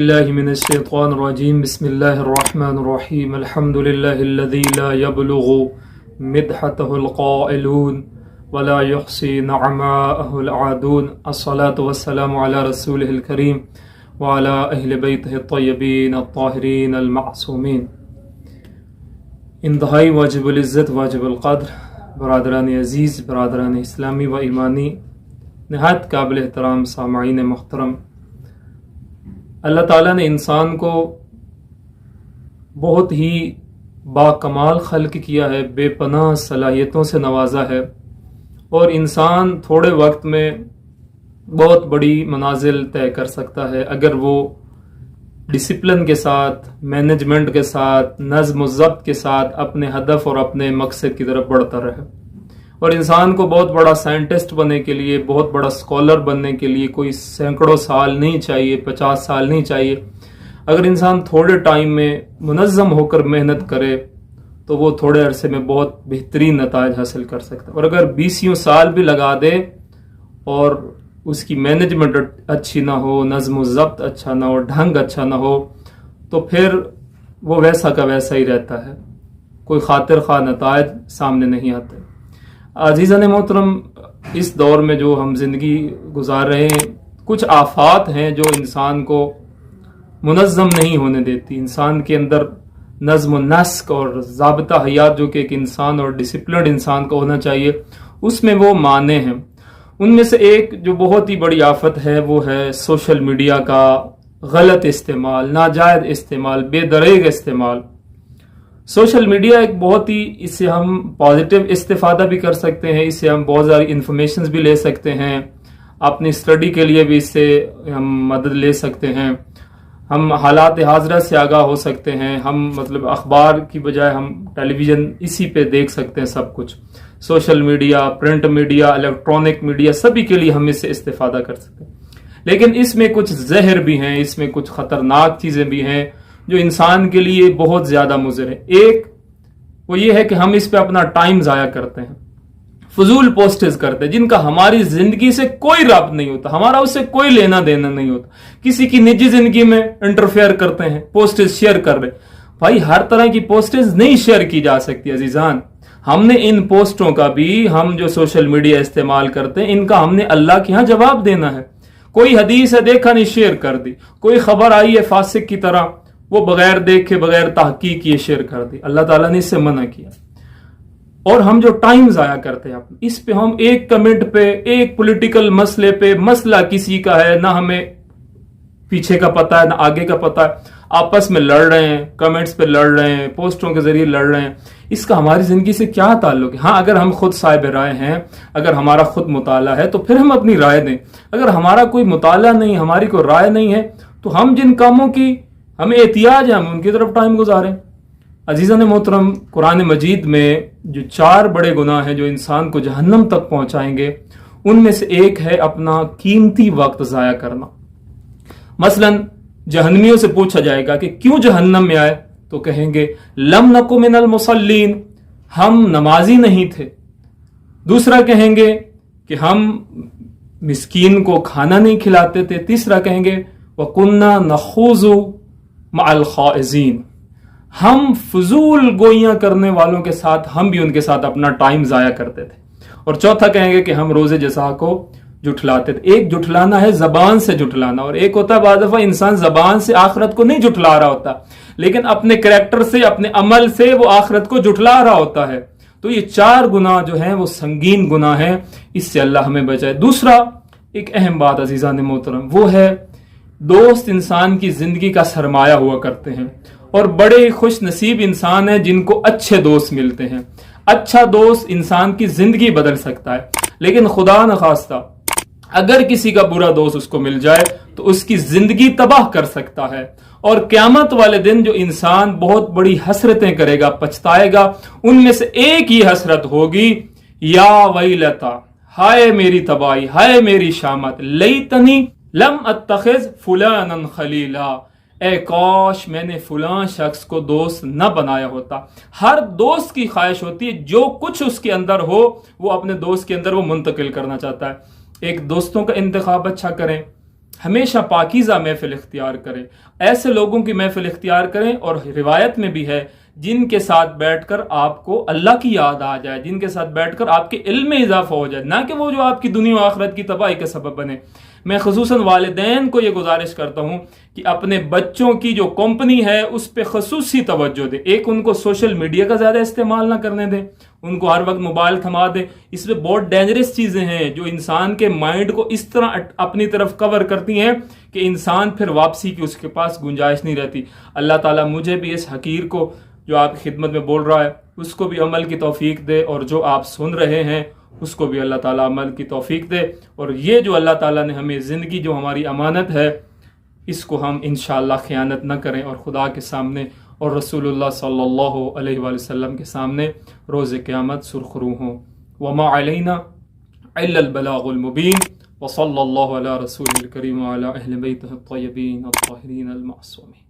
الله من الشيطان الرجيم بسم الله الرحمن الرحيم الحمد لله الذي لا يبلغ مدحته القائلون ولا يحصي نعماءه العادون الصلاة والسلام على رسوله الكريم وعلى أهل بيته الطيبين الطاهرين المعصومين. انتہائی واجب العزت واجب القدر برادران عزیز، برادران اسلامی و ایمانی، نہایت قابل احترام سامعین محترم، اللہ تعالیٰ نے انسان کو بہت ہی باکمال خلق کیا ہے، بے پناہ صلاحیتوں سے نوازا ہے، اور انسان تھوڑے وقت میں بہت بڑی منازل طے کر سکتا ہے اگر وہ ڈسپلن کے ساتھ، مینجمنٹ کے ساتھ، نظم و ضبط کے ساتھ اپنے ہدف اور اپنے مقصد کی طرف بڑھتا رہے۔ اور انسان کو بہت بڑا سائنٹسٹ بننے کے لیے، بہت بڑا اسکالر بننے کے لیے کوئی سینکڑوں سال نہیں چاہیے، 50 سال نہیں چاہیے۔ اگر انسان تھوڑے ٹائم میں منظم ہو کر محنت کرے تو وہ تھوڑے عرصے میں بہت بہترین نتائج حاصل کر سکتا ہے، اور اگر 20 سال بھی لگا دے اور اس کی مینجمنٹ اچھی نہ ہو، نظم و ضبط اچھا نہ ہو، ڈھنگ اچھا نہ ہو، تو پھر وہ ویسا کا ویسا ہی رہتا ہے، کوئی خاطر خواہ نتائج سامنے نہیں آتے۔ عزیزان محترم، اس دور میں جو ہم زندگی گزار رہے ہیں، کچھ آفات ہیں جو انسان کو منظم نہیں ہونے دیتی۔ انسان کے اندر نظم و نسق اور ضابطہ حیات جو کہ ایک انسان اور ڈسپلنڈ انسان کو ہونا چاہیے، اس میں وہ مانع ہیں۔ ان میں سے ایک جو بہت ہی بڑی آفت ہے وہ ہے سوشل میڈیا کا غلط استعمال، ناجائز استعمال، بے دریغ استعمال۔ سوشل میڈیا ایک بہت ہی، اس سے ہم پازیٹیو استفادہ بھی کر سکتے ہیں، اس سے ہم بہت ساری انفارمیشنز بھی لے سکتے ہیں، اپنی اسٹڈی کے لیے بھی اس سے ہم مدد لے سکتے ہیں، ہم حالات حاضرہ سے آگاہ ہو سکتے ہیں، ہم اخبار کی بجائے ہم ٹیلی ویژن اسی پہ دیکھ سکتے ہیں سب کچھ۔ Social media, print media, electronic media, سبھی کے لیے ہم اس سے استفادہ کر سکتے ہیں، لیکن اس میں کچھ زہر بھی ہیں، اس میں کچھ خطرناک چیزیں بھی ہیں جو انسان کے لیے بہت زیادہ مضر ہے۔ ایک وہ یہ ہے کہ ہم اس پہ اپنا ٹائم ضائع کرتے ہیں، فضول پوسٹز کرتے ہیں جن کا ہماری زندگی سے کوئی ربط نہیں ہوتا، ہمارا اس سے کوئی لینا دینا نہیں ہوتا، کسی کی نجی زندگی میں انٹرفیئر کرتے ہیں، پوسٹز شیئر کر رہے۔ بھائی، ہر طرح کی پوسٹز نہیں شیئر کی جا سکتی عزیزان۔ ہم نے ان پوسٹوں کا بھی، ہم جو سوشل میڈیا استعمال کرتے ہیں، ان کا ہم نے اللہ کے ہاں جواب دینا ہے۔ کوئی حدیث ہے، دیکھا نہیں، شیئر کر دی۔ کوئی خبر آئی ہے فاسق کی طرح، وہ بغیر دیکھے، بغیر تحقیق کیے شیئر کر دی۔ اللہ تعالیٰ نے اس سے منع کیا۔ اور ہم جو ٹائم ضائع کرتے ہیں اس پہ، ہم ایک کمنٹ پہ، ایک پولیٹیکل مسئلے پہ، مسئلہ کسی کا ہے، نہ ہمیں پیچھے کا پتہ ہے نہ آگے کا پتہ ہے، آپس میں لڑ رہے ہیں، کمنٹس پہ لڑ رہے ہیں، پوسٹوں کے ذریعے لڑ رہے ہیں۔ اس کا ہماری زندگی سے کیا تعلق ہے؟ ہاں، اگر ہم خود صاحب رائے ہیں، اگر ہمارا خود مطالعہ ہے تو پھر ہم اپنی رائے دیں۔ اگر ہمارا کوئی مطالعہ نہیں، ہماری کوئی رائے نہیں ہے، تو ہم جن کاموں کی ہمیں احتیاج ہے ہم ان کی طرف ٹائم گزاریں۔ عزیزان محترم، قرآن مجید میں جو 4 بڑے گناہ ہیں جو انسان کو جہنم تک پہنچائیں گے، ان میں سے ایک ہے اپنا قیمتی وقت ضائع کرنا۔ مثلا جہنمیوں سے پوچھا جائے گا کہ کیوں جہنم میں آئے، تو کہیں گے لم نکو من المصلین، ہم نمازی نہیں تھے۔ دوسرا کہیں گے کہ ہم مسکین کو کھانا نہیں کھلاتے تھے۔ تیسرا کہیں گے وَكُنَّا نَخُوضُ مَعَ الْخَائِضِينَ، ہم فضول گوئیاں کرنے والوں کے ساتھ، ہم بھی ان کے ساتھ اپنا ٹائم ضائع کرتے تھے۔ اور چوتھا کہیں گے کہ ہم روز جزا کو جھٹلاتے تھے۔ ایک جھٹلانا ہے زبان سے جھٹلانا، اور ایک ہوتا ہے بعض دفعہ انسان زبان سے آخرت کو نہیں جھٹلا رہا ہوتا، لیکن اپنے کریکٹر سے، اپنے عمل سے وہ آخرت کو جھٹلا رہا ہوتا ہے۔ تو یہ 4 گناہ جو ہیں وہ سنگین گناہ ہیں، اس سے اللہ ہمیں بچائے۔ دوسرا ایک اہم بات عزیزان محترم، وہ ہے دوست انسان کی زندگی کا سرمایہ ہوا کرتے ہیں، اور بڑے خوش نصیب انسان ہیں جن کو اچھے دوست ملتے ہیں۔ اچھا دوست انسان کی زندگی بدل سکتا ہے، لیکن خدا نخواستہ اگر کسی کا برا دوست اس کو مل جائے تو اس کی زندگی تباہ کر سکتا ہے، اور قیامت والے دن جو انسان بہت بڑی حسرتیں کرے گا، پچھتائے گا، ان میں سے ایک ہی حسرت ہوگی، یا ویلتا، ہائے میری تباہی، ہائے میری شامت، لیتنی لم اتخذ فلانا خلیلا، اے کاش میں نے فلاں شخص کو دوست نہ بنایا ہوتا۔ ہر دوست کی خواہش ہوتی ہے جو کچھ اس کے اندر ہو وہ اپنے دوست کے اندر وہ منتقل کرنا چاہتا ہے۔ ایک دوستوں کا انتخاب اچھا کریں، ہمیشہ پاکیزہ محفل اختیار کریں، ایسے لوگوں کی محفل اختیار کریں، اور روایت میں بھی ہے جن کے ساتھ بیٹھ کر آپ کو اللہ کی یاد آ جائے، جن کے ساتھ بیٹھ کر آپ کے علم میں اضافہ ہو جائے، نہ کہ وہ جو آپ کی دنیا و آخرت کی تباہی کا سبب بنے۔ میں خصوصاً والدین کو یہ گزارش کرتا ہوں کہ اپنے بچوں کی جو کمپنی ہے اس پہ خصوصی توجہ دے۔ ایک، ان کو سوشل میڈیا کا زیادہ استعمال نہ کرنے دیں، ان کو ہر وقت موبائل تھما دیں، اس میں بہت ڈینجرس چیزیں ہیں جو انسان کے مائنڈ کو اس طرح اپنی طرف کور کرتی ہیں کہ انسان پھر واپسی کی اس کے پاس گنجائش نہیں رہتی۔ اللہ تعالیٰ مجھے بھی اس حقیر کو جو آپ کی خدمت میں بول رہا ہے اس کو بھی عمل کی توفیق دے، اور جو آپ سن رہے ہیں اس کو بھی اللہ تعالیٰ عمل کی توفیق دے، اور یہ جو اللہ تعالیٰ نے ہمیں زندگی جو ہماری امانت ہے اس کو ہم انشاءاللہ خیانت نہ کریں، اور خدا کے سامنے اور رسول اللہ صلی اللہ علیہ وآلہ وسلم کے سامنے روز قیامت سرخرو ہوں۔ وما علینا الا البلاغ المبین، وصلی اللہ علی رسول الکریم وعلی اہل بیتہ الطیبین الطاہرین المعصومین۔